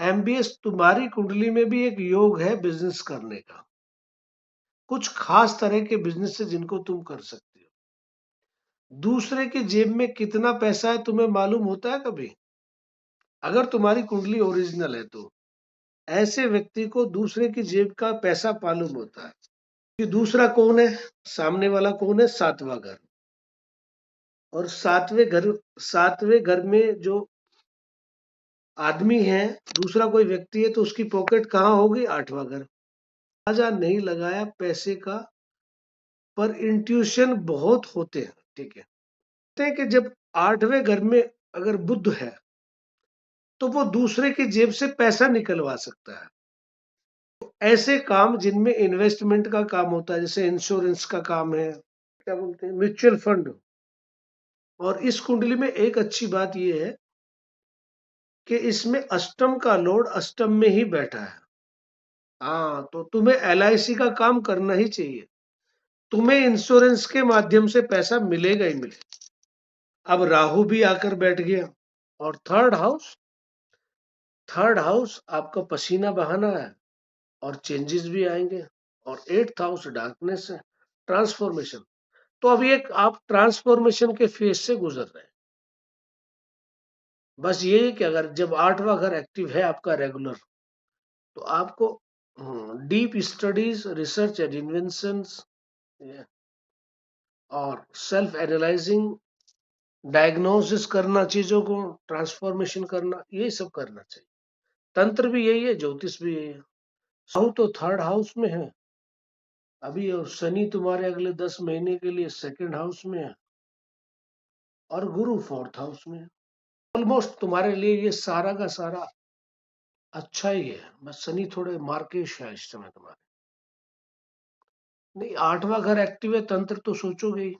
MBS तुम्हारी कुंडली में भी एक योग है बिजनेस करने का, कुछ खास तरह के बिजनेस है जिनको तुम कर सकते हो। दूसरे की जेब में कितना पैसा है तुम्हें मालूम होता है कभी? अगर तुम्हारी कुंडली ओरिजिनल है तो ऐसे व्यक्ति को दूसरे की जेब का पैसा मालूम होता है कि दूसरा कौन है, सामने वाला कौन है, सातवां घर। और सातवें घर में जो आदमी है, दूसरा कोई व्यक्ति है, तो उसकी पॉकेट कहाँ होगी? आठवां घर। अंदाजा नहीं लगाया पैसे का, पर इंट्यूशन बहुत होते हैं। ठीक है, कहते हैं कि जब आठवें घर में अगर बुध है तो वो दूसरे की जेब से पैसा निकलवा सकता है। तो ऐसे काम जिनमें इन्वेस्टमेंट का काम होता है, जैसे इंश्योरेंस का काम है, क्या बोलते हैं, म्यूचुअल फंड। और इस कुंडली में एक अच्छी बात यह है कि इसमें अष्टम का लॉर्ड अष्टम में ही बैठा है। हाँ, तो तुम्हें एलआईसी का काम करना ही चाहिए। तुम्हें इंश्योरेंस के माध्यम से पैसा मिलेगा ही मिलेगा। अब राहु भी आकर बैठ गया। और थर्ड हाउस आपका पसीना बहाना है और चेंजेस भी आएंगे। और एट्थ हाउस डार्कनेस है, ट्रांसफॉर्मेशन। तो अभी एक आप ट्रांसफॉर्मेशन के फेज से गुजर रहे हैं। बस ये है कि अगर जब आठवां घर एक्टिव है आपका रेगुलर, तो आपको deep studies, research and inventions और सेल्फ एनालाइजिंग, डायग्नोसिस करना, चीजों को ट्रांसफॉर्मेशन करना, ये सब करना चाहिए। तंत्र भी यही है, ज्योतिष भी यही है। साहु तो थर्ड हाउस में है अभी, और शनि तुम्हारे अगले 10 महीने के लिए सेकंड हाउस में है, और गुरु फोर्थ हाउस में है। ऑलमोस्ट तुम्हारे लिए ये सारा का सारा अच्छा ही है। बस शनि थोड़े मार्केश है इस समय तुम्हारे। नहीं, आठवां घर एक्टिव है, तंत्र तो सोचोगे ही।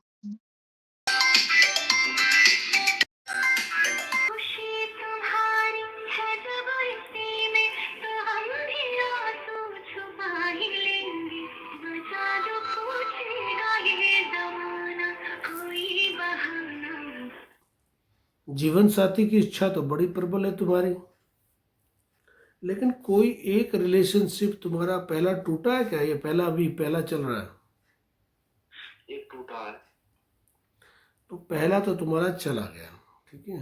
जीवन साथी की इच्छा तो बड़ी प्रबल है तुम्हारी, लेकिन कोई एक रिलेशनशिप तुम्हारा पहला टूटा है क्या? ये पहला चल रहा है? एक टूटा है। तो पहला तो तुम्हारा चला गया, ठीक है।